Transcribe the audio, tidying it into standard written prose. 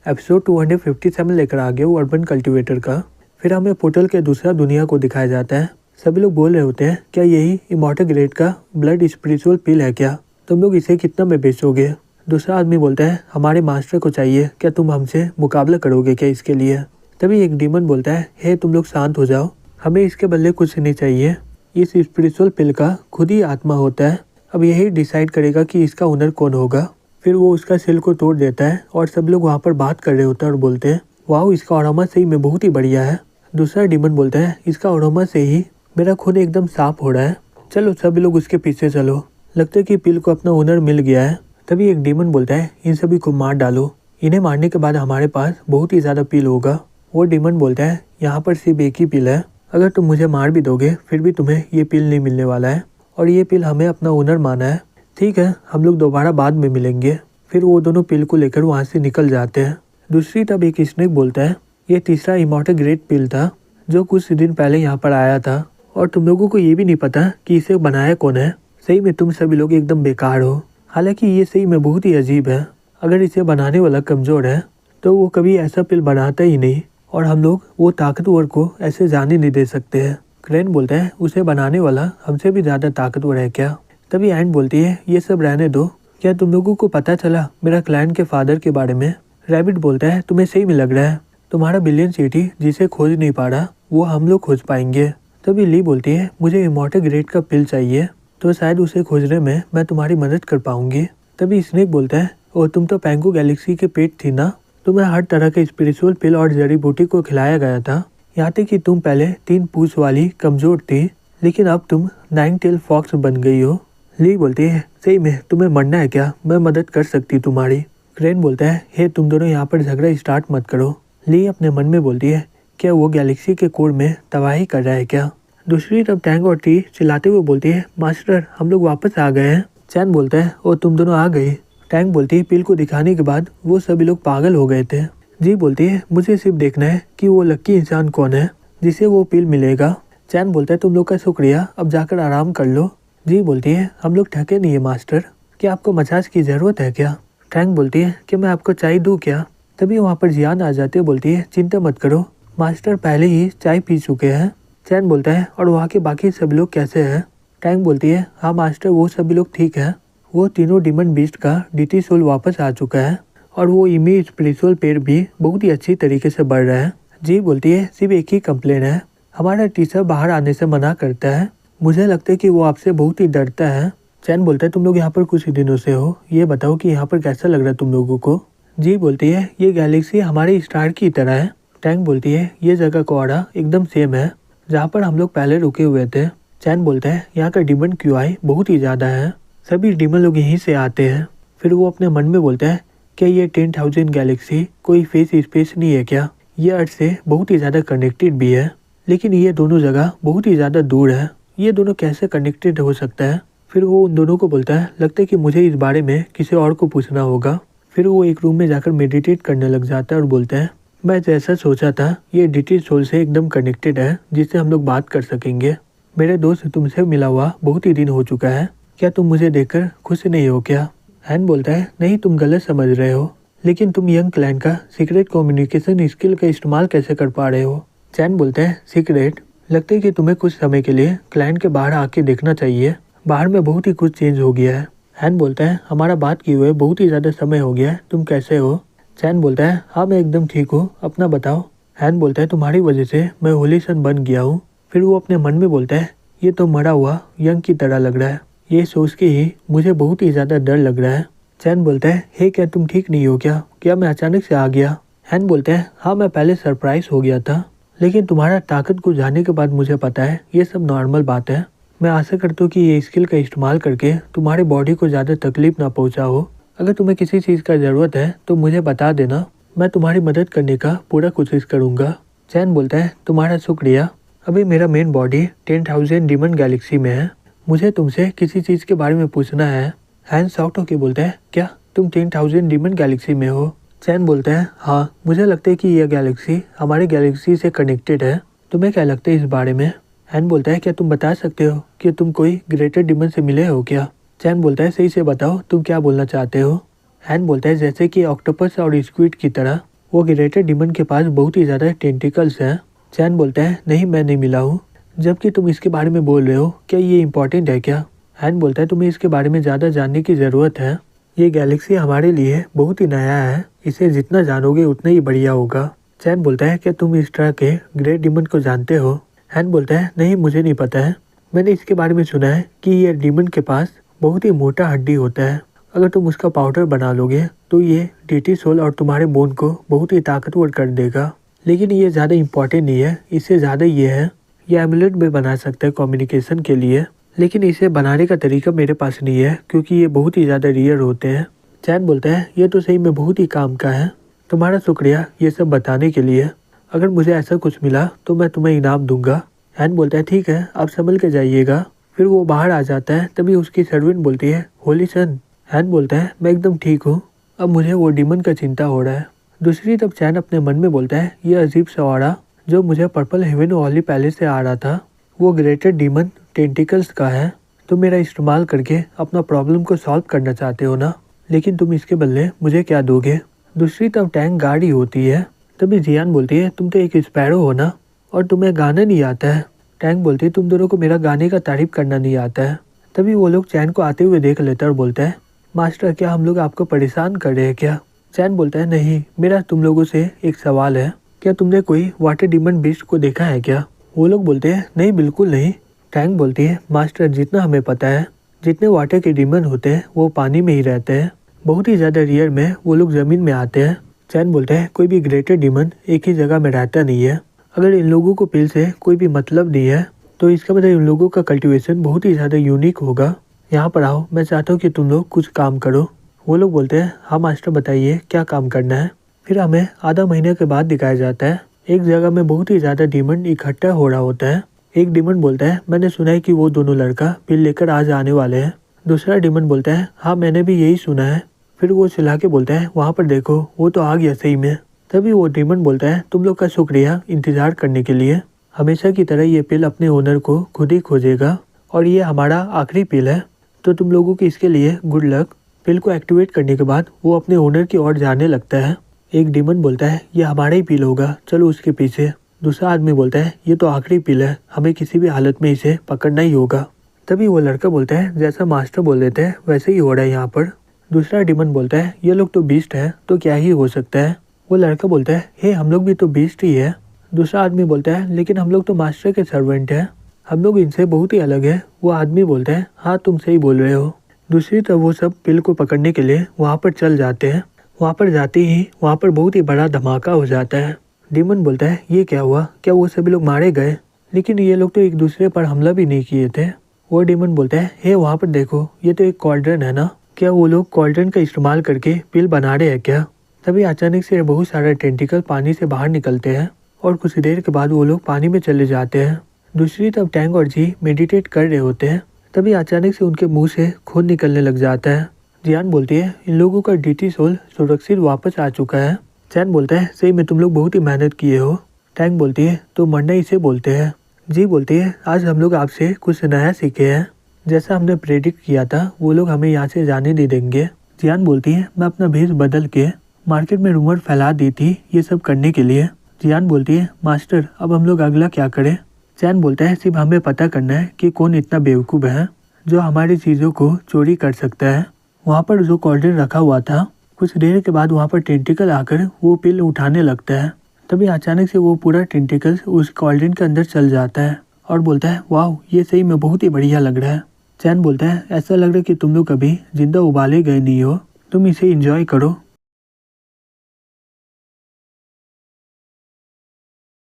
Episode 257 लेकर आ गए वो अर्बन कल्टीवेटर का। फिर हमें पोर्टल के दूसरा दुनिया को दिखाया जाता है। सभी लोग बोल रहे होते हैं, क्या यही इमॉर्टल ग्रेड का ब्लड स्पिरिचुअल पिल है क्या? तुम लोग इसे कितना में बेचोगे? दूसरा आदमी बोलता है, हमारे मास्टर को चाहिए, क्या तुम हमसे मुकाबला करोगे क्या इसके लिए? तभी एक डीमन बोलता है, हे तुम लोग शांत हो जाओ, हमें इसके बदले कुछ नहीं चाहिए। इस स्पिरिचुअल पिल का खुद ही आत्मा होता है, अब यही डिसाइड करेगा कि इसका ओनर कौन होगा। फिर वो उसका सेल को तोड़ देता है और सब लोग वहाँ पर बात कर रहे होते हैं और बोलते हैं, वाह इसका अरोमा सही में बहुत ही बढ़िया है। दूसरा डीमन बोलता है, इसका अरोमा से ही मेरा खून एकदम साफ हो रहा है, चलो सभी लोग उसके पीछे चलो, लगता है कि पिल को अपना ओनर मिल गया है। तभी एक डीमन बोलता है, इन सभी को मार डालो, इन्हें मारने के बाद हमारे पास बहुत ही ज़्यादा पिल होगा। वो डीमन बोलता है, यहाँ पर सिर्फ एक ही पिल है, अगर तुम मुझे मार भी दोगे फिर भी तुम्हें ये पिल नहीं मिलने वाला है और ये पिल हमें अपना ओनर माना है। ठीक है, हम लोग दोबारा बाद में मिलेंगे। फिर वो दोनों पिल को लेकर वहाँ से निकल जाते हैं। दूसरी तब एक स्नेक बोलता है, ये तीसरा इमॉर्टल ग्रेड पिल था जो कुछ दिन पहले यहाँ पर आया था और तुम लोगों को ये भी नहीं पता कि इसे बनाया कौन है। सही में तुम सभी लोग एकदम बेकार हो। हालांकि ये सही में बहुत ही अजीब है, अगर इसे बनाने वाला कमज़ोर है तो वो कभी ऐसा पिल बनाता ही नहीं और हम लोग वो ताकतवर को ऐसे जाने नहीं दे सकते हैं। क्रेन बोलता है, उसे बनाने वाला हमसे भी ज़्यादा ताकतवर है क्या? तभी एंड बोलती है, ये सब रहने दो, क्या तुम लोगों को पता चला मेरा क्लाइंट के फादर के बारे में? रैबिट बोलता है, तुम्हें सही में लग रहा है तुम्हारा बिलियन सिटी जिसे खोज नहीं पा रहा वो हम लोग खोज पाएंगे? तभी ली बोलती है, मुझे इमॉर्टल ग्रेड का पिल चाहिए, तो शायद उसे खोजने में मैं तुम्हारी मदद कर पाऊंगी। तभी स्नेक बोलता है, ओ तुम तो पैंगो गैलेक्सी के पेट थी ना, तुम्हें हर तरह के स्पिरिचुअल पिल और जड़ी बूटी को खिलाया गया था, यहाँ तक कि तुम पहले 3 पूंछ वाली कमजोर थी, लेकिन अब तुम 9 टेल फॉक्स बन गई हो। ली बोलती है, सही में तुम्हें मरना है क्या? मैं मदद कर सकती तुम्हारी। क्रेन बोलता है, हे तुम दोनों यहाँ पर झगड़ा स्टार्ट मत करो। ली अपने मन में बोलती है, क्या वो गैलेक्सी के कोर में तबाही कर रहा है क्या? दूसरी तरफ टैंग और टी चिल्लाते हुए बोलती है, मास्टर हम लोग वापस आ गए हैं। चैन बोलता है, ओ तुम दोनों आ गई। टैंग बोलती है, पिल को दिखाने के बाद वो सभी लोग पागल हो गए थे। जी बोलती है, मुझे सिर्फ देखना है कि वो लक्की इंसान कौन है जिसे वो पिल मिलेगा। चैन बोलता है, तुम लोग का शुक्रिया, अब जाकर आराम कर लो। जी बोलती है, हम लोग थके नहीं है मास्टर, क्या आपको मसाज की ज़रूरत है क्या? टैंग बोलती है कि मैं आपको चाय दूँ क्या? तभी वहाँ पर जियान आ जाती है, बोलती है, चिंता मत करो, मास्टर पहले ही चाय पी चुके हैं। चैन बोलता है, और वहाँ के बाकी सभी लोग कैसे हैं? टैंग बोलती है, हाँ मास्टर वो सभी लोग ठीक है, वो तीनों डीमन बीस्ट का डीटी सोल वापस आ चुका है और वो इमी स्पिरिचुअल पेड़ भी बहुत ही अच्छी तरीके से बढ़ रहा है। जी बोलती है, सिर्फ एक ही कंप्लेन है, हमारा टीचर बाहर आने से मना करता है, मुझे लगता है कि वो आपसे बहुत ही डरता है। चैन बोलता है, तुम लोग यहाँ पर कुछ दिनों से हो, ये बताओ कि यहाँ पर कैसा लग रहा है तुम लोगों को? जी बोलती है, ये गैलेक्सी हमारे स्टार की तरह है। टैंक बोलती है, ये जगह का ऑर्डर एकदम सेम है जहाँ पर हम लोग पहले रुके हुए थे। चैन बोलता है, यहाँ का डीमन क्यूआई बहुत ही ज़्यादा है, सभी डीमन लोग यहीं से आते हैं। फिर वो अपने मन में बोलता है, क्या ये 10,000 गैलेक्सी कोई फेस स्पेस नहीं है क्या? ये अर्थ से बहुत ही ज़्यादा कनेक्टेड भी है, लेकिन ये दोनों जगह बहुत ही ज़्यादा दूर है, ये दोनों कैसे कनेक्टेड हो सकता है? फिर वो उन दोनों को बोलता है, लगता है कि मुझे इस बारे में किसी और को पूछना होगा। फिर वो एक रूम में जाकर मेडिटेट करने लग जाता है और बोलता है, मैं जैसा सोचा था ये डीटी सोल से एकदम कनेक्टेड है जिससे हम लोग बात कर सकेंगे। मेरे दोस्त तुमसे मिला हुआ बहुत ही दिन हो चुका है, क्या तुम मुझे देखकर खुश नहीं हो क्या? हैन बोलता है, नहीं तुम गलत समझ रहे हो, लेकिन तुम यंग क्लाइंट का सीक्रेट कम्युनिकेशन स्किल का इस्तेमाल कैसे कर पा रहे हो? चैन बोलता है, सीक्रेट? लगता है कि तुम्हें कुछ समय के लिए क्लाइंट के बाहर आके देखना चाहिए, बाहर में बहुत ही कुछ चेंज हो गया है। हैन बोलता है, हमारा बात किए हुए बहुत ही ज़्यादा समय हो गया है, तुम कैसे हो? चैन बोलता है, हाँ मैं एकदम ठीक हूँ, अपना बताओ। हैन बोलता है, तुम्हारी वजह से मैं होली सन बन गया हूँ। फिर वो अपने मन में बोलता है, ये तो मरा हुआ यंग की तरह लग रहा है, ये सोच के ही मुझे बहुत ही ज़्यादा डर लग रहा है। चैन बोलता है, हे क्या तुम ठीक नहीं हो क्या? क्या मैं अचानक से आ गया? हैन बोलता है, हाँ मैं पहले सरप्राइज हो गया था, लेकिन तुम्हारा ताकत को जानने के बाद मुझे पता है ये सब नॉर्मल बात है। मैं आशा करता हूँ कि ये स्किल का इस्तेमाल करके तुम्हारी बॉडी को ज़्यादा तकलीफ ना पहुँचा हो। अगर तुम्हें किसी चीज़ का ज़रूरत है तो मुझे बता देना, मैं तुम्हारी मदद करने का पूरा कोशिश करूँगा। चैन बोलता है, तुम्हारा शुक्रिया, अभी मेरा मेन बॉडी 10,000 डीमन गैलेक्सी में है, मुझे तुमसे किसी चीज़ के बारे में पूछना है। हैन शॉक्ट होकर बोलता है, क्या तुम 10,000 डीमन गैलेक्सी में हो? चैन बोलता है, हाँ मुझे लगता है कि यह गैलेक्सी हमारी गैलेक्सी से कनेक्टेड है, तुम्हें क्या लगता है इस बारे में? हैन बोलता है, क्या तुम बता सकते हो कि तुम कोई ग्रेटर डीमन से मिले हो क्या? चैन बोलता है, सही से बताओ तुम क्या बोलना चाहते हो? हैन बोलता है, जैसे कि ऑक्टोपस और स्क्विड की तरह वो ग्रेटर डीमन के पास बहुत ही ज़्यादा टेंटिकल्स हैं। चैन बोलता है नहीं, मैं नहीं मिला हूँ, जबकि तुम इसके बारे में बोल रहे हो, क्या ये इम्पोर्टेंट है क्या? हैन बोलता है तुम्हें इसके बारे में ज़्यादा जानने की ज़रूरत है। ये गैलेक्सी हमारे लिए बहुत ही नया है, इसे जितना जानोगे उतना ही बढ़िया होगा। चैन बोलता है क्या तुम इस तरह के ग्रेट डीमन को जानते हो? हैन बोलता है नहीं, मुझे नहीं पता है। मैंने इसके बारे में सुना है कि ये डीमन के पास बहुत ही मोटा हड्डी होता है। अगर तुम उसका पाउडर बना लोगे तो ये डीटी सोल और तुम्हारे बोन को बहुत ही ताकतवर कर देगा। लेकिन ये ज़्यादा इम्पोर्टेंट नहीं है, इससे ज़्यादा ये है, ये एमुलेट भी बना सकता है कम्युनिकेशन के लिए, लेकिन इसे बनाने का तरीका मेरे पास नहीं है क्योंकि ये बहुत ही ज़्यादा रेयर होते हैं। चैन बोलता है ये तो सही में बहुत ही काम का है, तुम्हारा शुक्रिया ये सब बताने के लिए। अगर मुझे ऐसा कुछ मिला तो मैं तुम्हें इनाम दूंगा। हैन बोलता है ठीक है, आप संभल के जाइएगा। फिर वो बाहर आ जाता है, तभी उसकी सर्वेंट बोलती है होली सन। हैन बोलता है मैं एकदम ठीक हूँ, अब मुझे वो डीमन का चिंता हो रहा है। दूसरी तरफ चैन अपने मन में बोलता है ये अजीब सा ऑरा जो मुझे पर्पल हेवन ओली पैलेस से आ रहा था, वो ग्रेटर डीमन टेंटिकल्स का है। तुम मेरा इस्तेमाल करके अपना प्रॉब्लम को सॉल्व करना चाहते हो ना, लेकिन तुम इसके बदले मुझे क्या दोगे? दूसरी तरफ टैंक गाड़ी होती है, तभी जियान बोलती है तुम तो एक स्पैरो हो ना, और तुम्हें गाना नहीं आता है। टैंक बोलती है तुम दोनों को मेरा गाने का तारीफ करना नहीं आता है। तभी वो लोग चैन को आते हुए देख लेते हैं और बोलते हैं मास्टर क्या हम लोग आपको परेशान कर रहे हैं क्या? चैन बोलता है नहीं, मेरा तुम लोगों से एक सवाल है, क्या तुमने कोई वाटर डीमन बीस्ट को देखा है क्या? वो लोग बोलते हैं नहीं, बिल्कुल नहीं। टैंक बोलती है मास्टर जितना हमें पता है, जितने वाटर के डीमन होते हैं वो पानी में ही रहते हैं, बहुत ही ज़्यादा रेयर में वो लोग ज़मीन में आते हैं। चैन बोलता है कोई भी ग्रेटर डीमन एक ही जगह में रहता नहीं है। अगर इन लोगों को पिल से कोई भी मतलब नहीं है तो इसका मतलब इन लोगों का कल्टीवेशन बहुत ही ज़्यादा यूनिक होगा। यहाँ पर आओ, मैं चाहता हूँ कि तुम लोग कुछ काम करो। वो लोग बोलते हैं हाँ मास्टर बताइए क्या काम करना है। फिर हमें आधा महीने के बाद दिखाया जाता है, एक जगह में बहुत ही ज़्यादा डीमन इकट्ठा हो रहा होता है। एक डीमन बोलता है मैंने सुना है कि वो दोनों लड़का पिल लेकर आज आने वाले हैं। दूसरा डीमन बोलता है हाँ मैंने भी यही सुना है। फिर वो चिल्ला के बोलता है वहाँ पर देखो वो तो आ गया सही में। तभी वो डीमन बोलता है तुम लोग का शुक्रिया इंतजार करने के लिए, हमेशा की तरह ये पिल अपने ओनर को खुद ही खोजेगा और ये हमारा आखिरी पिल है, तो तुम लोगों की इसके लिए गुड लक। पिल को एक्टिवेट करने के बाद वो अपने ओनर की ओर जाने लगता है। एक डीमन बोलता है ये हमारा ही पिल होगा, चलो उसके पीछे। दूसरा आदमी बोलता है ये तो आखिरी पिल है, हमें किसी भी हालत में इसे पकड़ना ही होगा। तभी वो लड़का बोलता है जैसा मास्टर बोल देते हैं वैसे ही हो रहा है यहाँ पर। दूसरा डीमन बोलता है ये लोग तो बीस्ट है तो क्या ही हो सकता है। वो लड़का बोलता है हे हम लोग भी तो बीस्ट ही है। दूसरा आदमी बोलता है लेकिन हम लोग तो मास्टर के सर्वेंट हैं, हम लोग इनसे बहुत ही अलग है। वो आदमी बोलता है हाँ तुम सही बोल रहे हो। दूसरी तरफ वो सब पिल को पकड़ने के लिए वहाँ पर चल जाते हैं। वहाँ पर जाते ही वहाँ पर बहुत ही बड़ा धमाका हो जाता है। डीमन बोलता है ये क्या हुआ, क्या वो सभी लोग मारे गए? लेकिन ये लोग तो एक दूसरे पर हमला भी नहीं किए थे। वो डीमन बोलता है हे वहाँ पर देखो, ये तो एक कॉल्ड्रन है ना, क्या वो लोग कॉल्ड्रन का इस्तेमाल करके पिल बना रहे हैं क्या? तभी अचानक से बहुत सारे टेंटिकल पानी से बाहर निकलते हैं और कुछ देर के बाद वो लोग पानी में चले जाते हैं। दूसरी तरफ टैंग और जी मेडिटेट कर रहे होते हैं, तभी अचानक से उनके मुंह से खून निकलने लग जाता है। जियान बोलती है इन लोगों का डीटी सोल सुरक्षित वापस आ चुका है। चैन बोलता है सही में तुम लोग बहुत ही मेहनत किए हो। टैंग बोलती है तो मरना इसे बोलते हैं। जी बोलती है आज हम लोग आपसे कुछ नया सीखे हैं, जैसा हमने प्रेडिक्ट किया था वो लोग हमें यहाँ से जाने नहीं देंगे। जियान बोलती है मैं अपना भेष बदल के मार्केट में रूमर फैला दी थी ये सब करने के लिए। जियान बोलती है मास्टर अब हम लोग अगला क्या करें? चैन बोलता है सिर्फ हमें पता करना है कि कौन इतना बेवकूफ़ है जो हमारी चीज़ों को चोरी कर सकता है। वहाँ पर जो कॉल्ड्रन रखा हुआ था, कुछ देर के बाद वहाँ पर टेंटिकल आकर वो पिल उठाने लगता है। तभी अचानक से वो पूरा टेंटिकल उस कॉल्ड्रन के अंदर चल जाता है और बोलता है वाह ये सही में बहुत ही बढ़िया लग रहा है। चैन बोलता है ऐसा लग रहा है कि तुम लोग कभी जिंदा उबाले गए नहीं हो, तुम इसे एंजॉय करो।